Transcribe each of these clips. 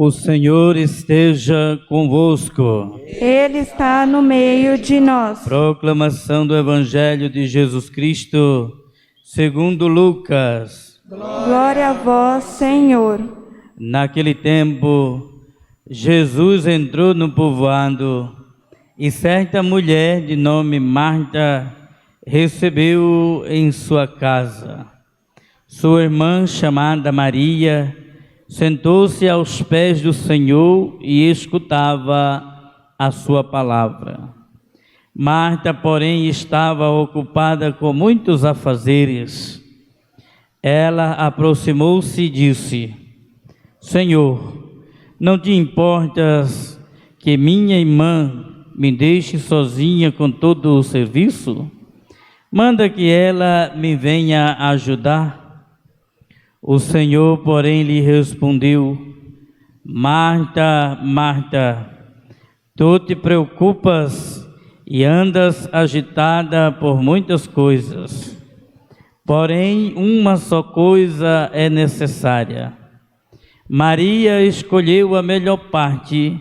O Senhor esteja convosco. Ele está no meio de nós. Proclamação do Evangelho de Jesus Cristo, segundo Lucas. Glória a vós, Senhor. Naquele tempo, Jesus entrou no povoado e certa mulher de nome Marta recebeu-o em sua casa. Sua irmã, chamada Maria, sentou-se aos pés do Senhor e escutava a sua palavra. Marta, porém, estava ocupada com muitos afazeres. Ela aproximou-se e disse: Senhor, não te importas que minha irmã me deixe sozinha com todo o serviço? Manda que ela me venha ajudar. O Senhor, porém, lhe respondeu: Marta, Marta, tu te preocupas e andas agitada por muitas coisas. Porém, uma só coisa é necessária. Maria escolheu a melhor parte,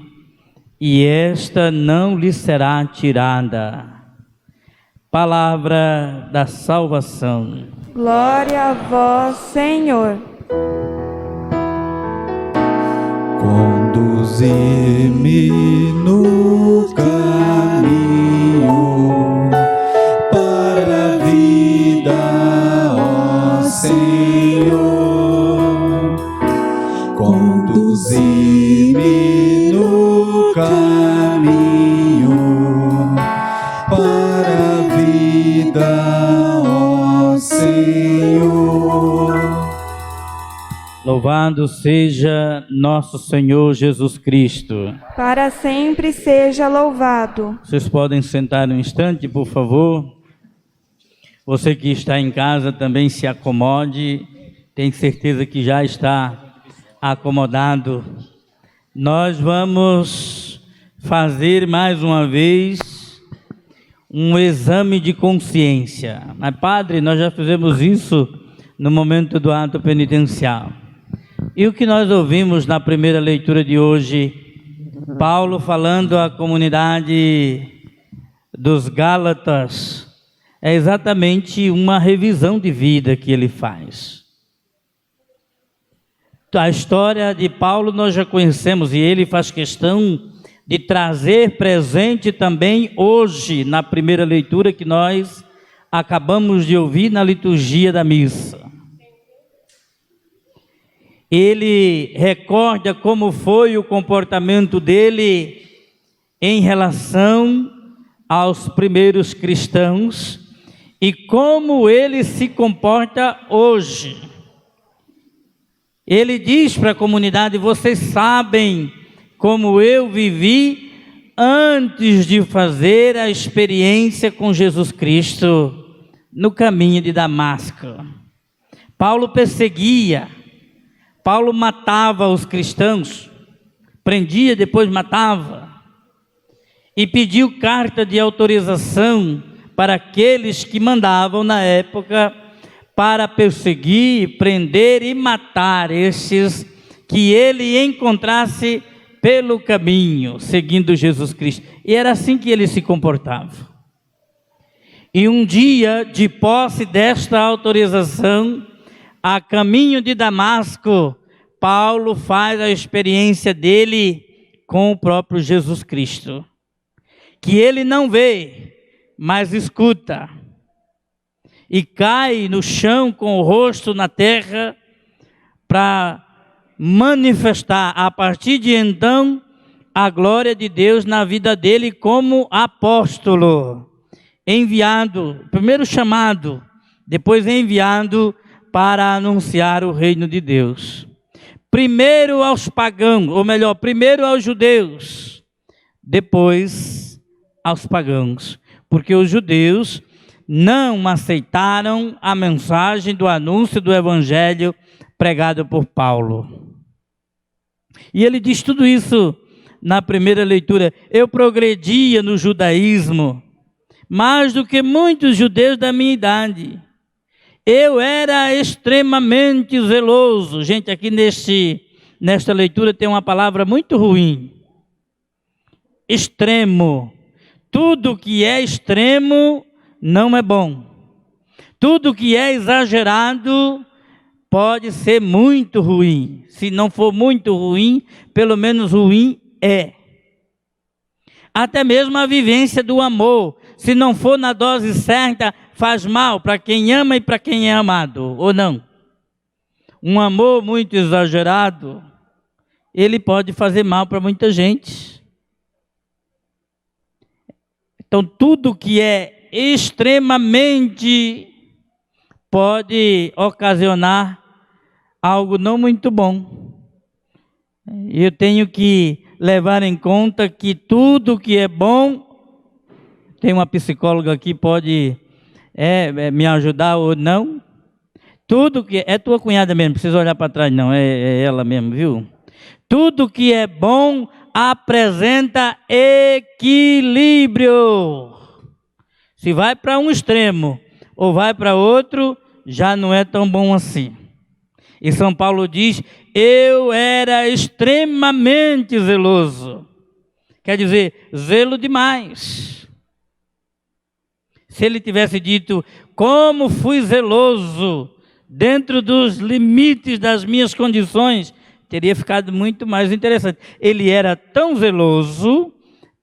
e esta não lhe será tirada. Palavra da salvação. Glória a vós, Senhor. Conduzi-me no caminho para a vida, ó Senhor. Conduzi-me no caminho para a vida, ó Senhor. Louvado seja nosso Senhor Jesus Cristo. Para sempre seja louvado. Vocês podem sentar um instante, por favor. Você que está em casa também se acomode. Tenho certeza que já está acomodado. Nós vamos fazer mais uma vez um exame de consciência. Mas, padre, nós já fizemos isso no momento do ato penitencial. E o que nós ouvimos na primeira leitura de hoje, Paulo falando à comunidade dos Gálatas, é exatamente uma revisão de vida que ele faz. A história de Paulo nós já conhecemos e ele faz questão de trazer presente também hoje, na primeira leitura que nós acabamos de ouvir na liturgia da missa. Ele recorda como foi o comportamento dele em relação aos primeiros cristãos e como ele se comporta hoje. Ele diz para a comunidade: vocês sabem como eu vivi antes de fazer a experiência com Jesus Cristo no caminho de Damasco. Paulo perseguia, Paulo matava os cristãos, prendia, depois matava, e pediu carta de autorização para aqueles que mandavam na época para perseguir, prender e matar estes que ele encontrasse pelo caminho, seguindo Jesus Cristo. E era assim que ele se comportava. E um dia, de posse desta autorização, a caminho de Damasco, Paulo faz a experiência dele com o próprio Jesus Cristo, que ele não vê, mas escuta, e cai no chão com o rosto na terra para manifestar a partir de então a glória de Deus na vida dele como apóstolo, enviado, primeiro chamado, depois enviado para anunciar o reino de Deus. Primeiro aos pagãos, ou melhor, primeiro aos judeus, depois aos pagãos, porque os judeus não aceitaram a mensagem do anúncio do evangelho pregado por Paulo. E ele diz tudo isso na primeira leitura. Eu progredia no judaísmo mais do que muitos judeus da minha idade. Eu era extremamente zeloso. Gente, aqui nesta leitura tem uma palavra muito ruim. Extremo. Tudo que é extremo não é bom. Tudo que é exagerado pode ser muito ruim. Se não for muito ruim, pelo menos ruim é. Até mesmo a vivência do amor, se não for na dose certa, faz mal para quem ama e para quem é amado, ou não? Um amor muito exagerado, ele pode fazer mal para muita gente. Então, tudo que é extremamente pode ocasionar algo não muito bom. Eu tenho que levar em conta que tudo que é bom, tem uma psicóloga aqui, pode me ajudar ou não. Tudo que é tua cunhada mesmo, não precisa olhar para trás não, é ela mesmo, viu? Tudo que é bom apresenta equilíbrio. Se vai para um extremo ou vai para outro, já não é tão bom assim. E São Paulo diz, eu era extremamente zeloso. Quer dizer, zelo demais. Se ele tivesse dito, como fui zeloso, dentro dos limites das minhas condições, teria ficado muito mais interessante. Ele era tão zeloso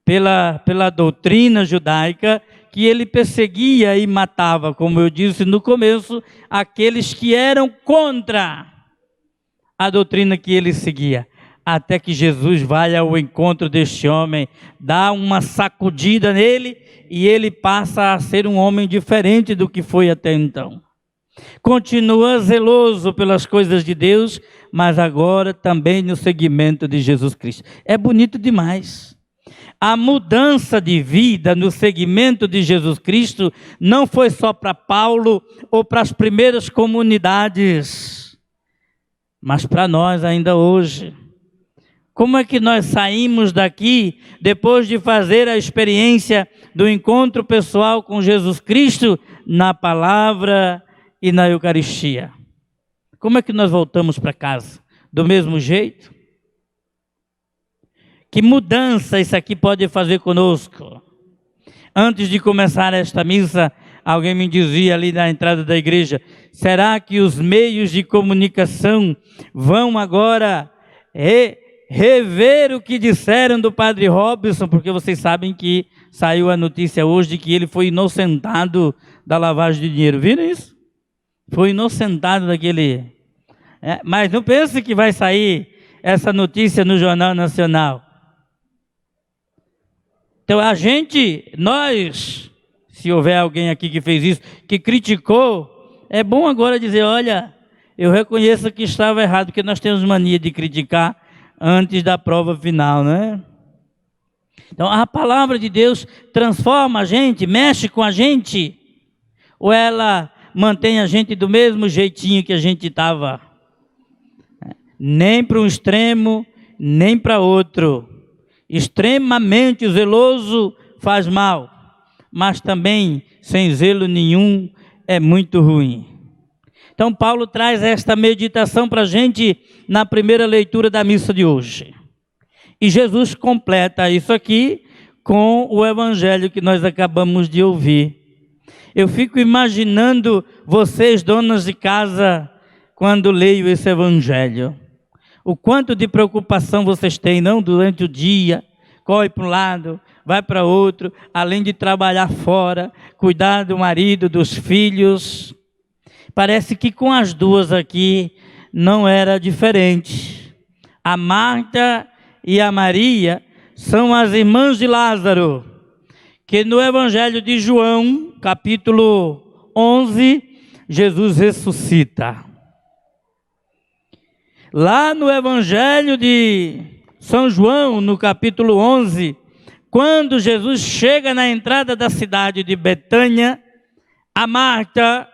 pela doutrina judaica, que ele perseguia e matava, como eu disse no começo, aqueles que eram contra a doutrina que ele seguia. Até que Jesus vai ao encontro deste homem, dá uma sacudida nele e ele passa a ser um homem diferente do que foi até então. Continua zeloso pelas coisas de Deus, mas agora também no seguimento de Jesus Cristo. É bonito demais. A mudança de vida no seguimento de Jesus Cristo não foi só para Paulo ou para as primeiras comunidades, mas para nós ainda hoje. Como é que nós saímos daqui depois de fazer a experiência do encontro pessoal com Jesus Cristo na palavra e na Eucaristia? Como é que nós voltamos para casa? Do mesmo jeito? Que mudança isso aqui pode fazer conosco? Antes de começar esta missa, alguém me dizia ali na entrada da igreja, será que os meios de comunicação vão agora rever o que disseram do Padre Robson? Porque vocês sabem que saiu a notícia hoje de que ele foi inocentado da lavagem de dinheiro. Viram isso? Foi inocentado daquele... mas não pense que vai sair essa notícia no Jornal Nacional. Então nós, se houver alguém aqui que fez isso, que criticou, é bom agora dizer, olha, eu reconheço que estava errado, porque nós temos mania de criticar antes da prova final, né? Então a palavra de Deus transforma a gente, mexe com a gente, ou ela mantém a gente do mesmo jeitinho que a gente estava? Nem para um extremo, nem para outro. Extremamente zeloso faz mal, mas também sem zelo nenhum é muito ruim. Então Paulo traz esta meditação para a gente na primeira leitura da missa de hoje. E Jesus completa isso aqui com o evangelho que nós acabamos de ouvir. Eu fico imaginando vocês, donas de casa, quando leio esse evangelho. O quanto de preocupação vocês têm, não? Durante o dia, corre para um lado, vai para outro, além de trabalhar fora, cuidar do marido, dos filhos. Parece que com as duas aqui não era diferente. A Marta e a Maria são as irmãs de Lázaro, que no Evangelho de João, capítulo 11, Jesus ressuscita. Lá no Evangelho de São João, no capítulo 11, quando Jesus chega na entrada da cidade de Betânia, a Marta,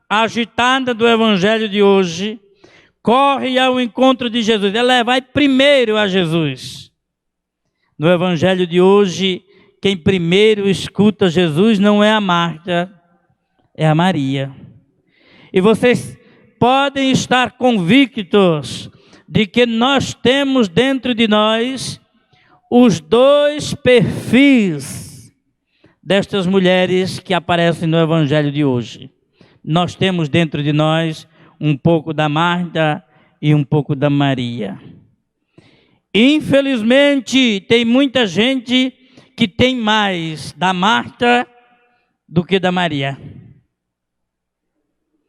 agitada do Evangelho de hoje, corre ao encontro de Jesus. Ela vai primeiro a Jesus. No Evangelho de hoje, quem primeiro escuta Jesus não é a Marta, é a Maria. E vocês podem estar convictos, de que nós temos dentro de nós os dois perfis destas mulheres que aparecem no Evangelho de hoje. Nós temos dentro de nós um pouco da Marta e um pouco da Maria. Infelizmente, tem muita gente que tem mais da Marta do que da Maria.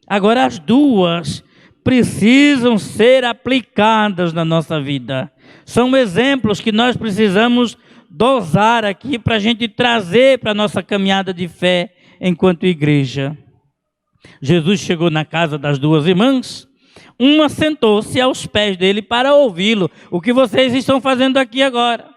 Agora, as duas precisam ser aplicadas na nossa vida. São exemplos que nós precisamos dosar aqui para a gente trazer para a nossa caminhada de fé enquanto igreja. Jesus chegou na casa das duas irmãs, uma sentou-se aos pés dele para ouvi-lo. O que vocês estão fazendo aqui agora?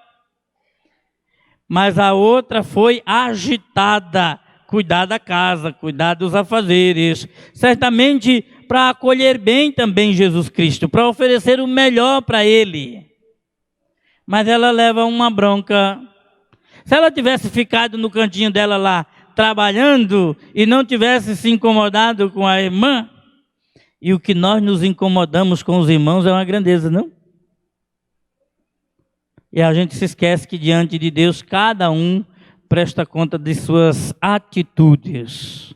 Mas a outra foi agitada, cuidar da casa, cuidar dos afazeres, certamente para acolher bem também Jesus Cristo, para oferecer o melhor para Ele. Mas ela leva uma bronca. Se ela tivesse ficado no cantinho dela lá, trabalhando, e não tivesse se incomodado com a irmã, e o que nós nos incomodamos com os irmãos é uma grandeza, não? E a gente se esquece que diante de Deus, cada um presta conta de suas atitudes.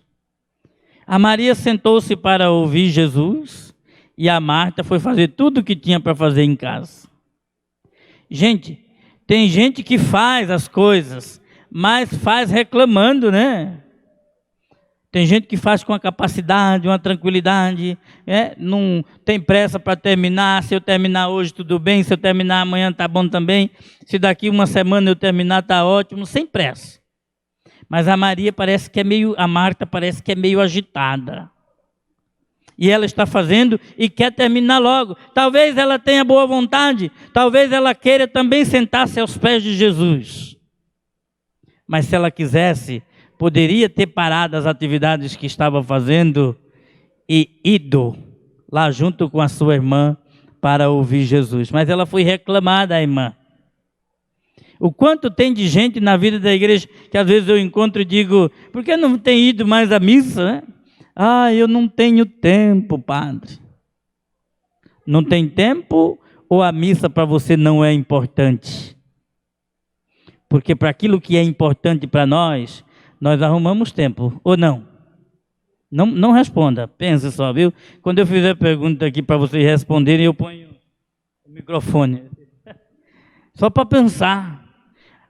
A Maria sentou-se para ouvir Jesus e a Marta foi fazer tudo o que tinha para fazer em casa. Gente, tem gente que faz as coisas, mas faz reclamando, né? Tem gente que faz com uma capacidade, uma tranquilidade, não tem pressa para terminar. Se eu terminar hoje, tudo bem. Se eu terminar amanhã, está bom também. Se daqui uma semana eu terminar, está ótimo, sem pressa. Mas a Maria parece que a Marta parece que é meio agitada. E ela está fazendo e quer terminar logo. Talvez ela tenha boa vontade, talvez ela queira também sentar-se aos pés de Jesus. Mas se ela quisesse, poderia ter parado as atividades que estava fazendo e ido lá junto com a sua irmã para ouvir Jesus. Mas ela foi reclamar da irmã. O quanto tem de gente na vida da igreja que às vezes eu encontro e digo, por que não tem ido mais à missa, né? Eu não tenho tempo, padre. Não tem tempo ou a missa para você não é importante? Porque para aquilo que é importante para nós arrumamos tempo, ou não? Não responda, pense só, viu? Quando eu fizer pergunta aqui para vocês responderem, eu ponho o microfone. Só para pensar.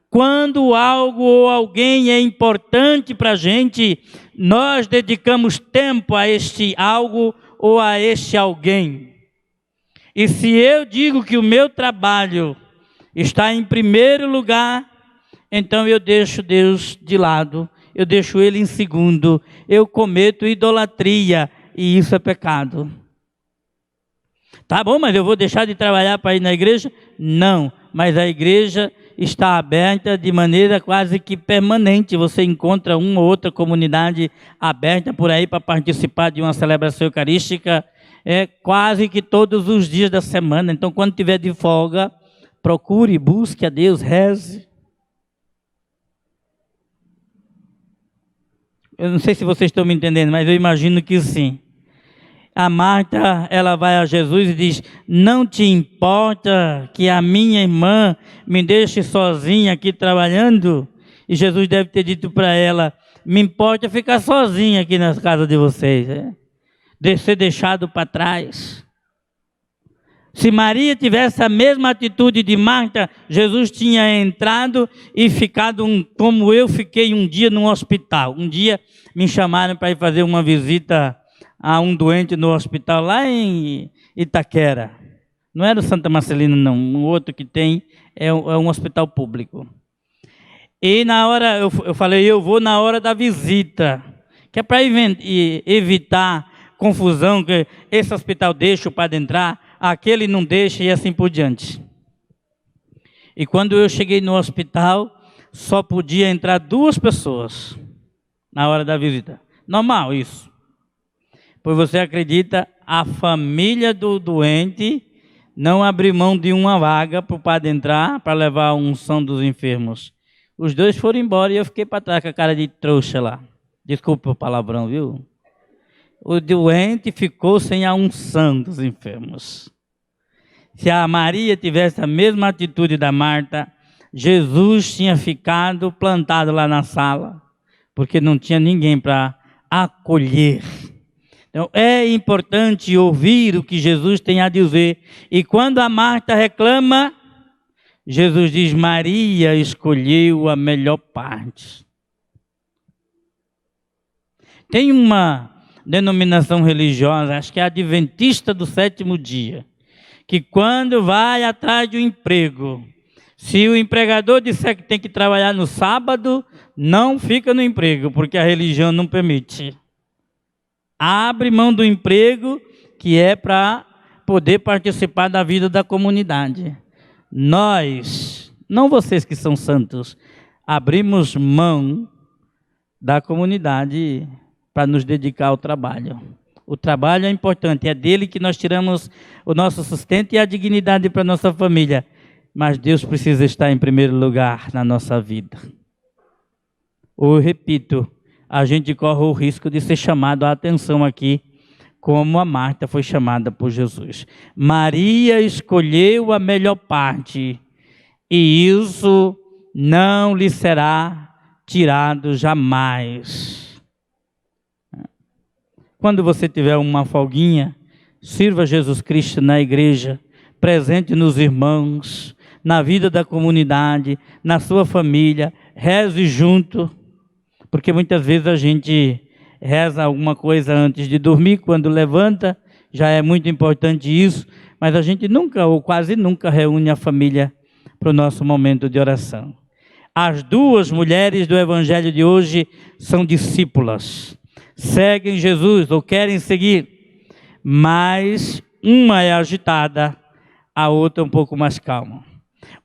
Quando algo ou alguém é importante para a gente, nós dedicamos tempo a este algo ou a este alguém. E se eu digo que o meu trabalho está em primeiro lugar, então eu deixo Deus de lado. Eu deixo Ele em segundo, eu cometo idolatria e isso é pecado. Tá bom, mas eu vou deixar de trabalhar para ir na igreja? Não, mas a igreja está aberta de maneira quase que permanente. Você encontra uma ou outra comunidade aberta por aí para participar de uma celebração eucarística quase que todos os dias da semana. Então, quando tiver de folga, procure, busque a Deus, reze. Eu não sei se vocês estão me entendendo, mas eu imagino que sim. A Marta, ela vai a Jesus e diz, não te importa que a minha irmã me deixe sozinha aqui trabalhando? E Jesus deve ter dito para ela, me importa ficar sozinha aqui na casa de vocês, de ser deixado para trás. Se Maria tivesse a mesma atitude de Marta, Jesus tinha entrado e ficado como eu fiquei um dia num hospital. Um dia me chamaram para ir fazer uma visita a um doente no hospital lá em Itaquera. Não era o Santa Marcelina, não. Um outro que tem é um hospital público. E na hora, eu falei, eu vou na hora da visita, que é para evitar confusão, que esse hospital deixa o padre entrar, aquele não deixa e assim por diante. E quando eu cheguei no hospital, só podia entrar 2 pessoas na hora da visita. Normal isso. Pois você acredita, a família do doente não abriu mão de uma vaga para o padre entrar, para levar a unção dos enfermos. Os 2 foram embora e eu fiquei para trás com a cara de trouxa lá. Desculpa o palavrão, viu? O doente ficou sem a unção dos enfermos. Se a Maria tivesse a mesma atitude da Marta, Jesus tinha ficado plantado lá na sala, porque não tinha ninguém para acolher. Então é importante ouvir o que Jesus tem a dizer. E quando a Marta reclama, Jesus diz: Maria escolheu a melhor parte. Tem uma denominação religiosa, acho que é a Adventista do Sétimo Dia, que quando vai atrás de um emprego, se o empregador disser que tem que trabalhar no sábado, não fica no emprego, porque a religião não permite. Abre mão do emprego, que é para poder participar da vida da comunidade. Nós, não vocês que são santos, abrimos mão da comunidade para nos dedicar ao trabalho. O trabalho é importante, é dele que nós tiramos o nosso sustento e a dignidade para a nossa família. Mas Deus precisa estar em primeiro lugar na nossa vida. Eu repito, a gente corre o risco de ser chamado a atenção aqui, como a Marta foi chamada por Jesus. Maria escolheu a melhor parte, e isso não lhe será tirado jamais. Quando você tiver uma folguinha, sirva Jesus Cristo na igreja, presente nos irmãos, na vida da comunidade, na sua família, reze junto, porque muitas vezes a gente reza alguma coisa antes de dormir, quando levanta, já é muito importante isso, mas a gente nunca ou quase nunca reúne a família para o nosso momento de oração. As duas mulheres do evangelho de hoje são discípulas, seguem Jesus ou querem seguir, mas uma é agitada, a outra um pouco mais calma.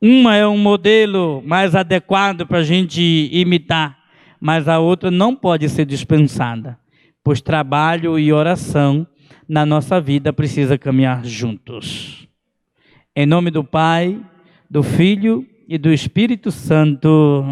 Uma é um modelo mais adequado para a gente imitar, mas a outra não pode ser dispensada, pois trabalho e oração na nossa vida precisa caminhar juntos. Em nome do Pai, do Filho e do Espírito Santo.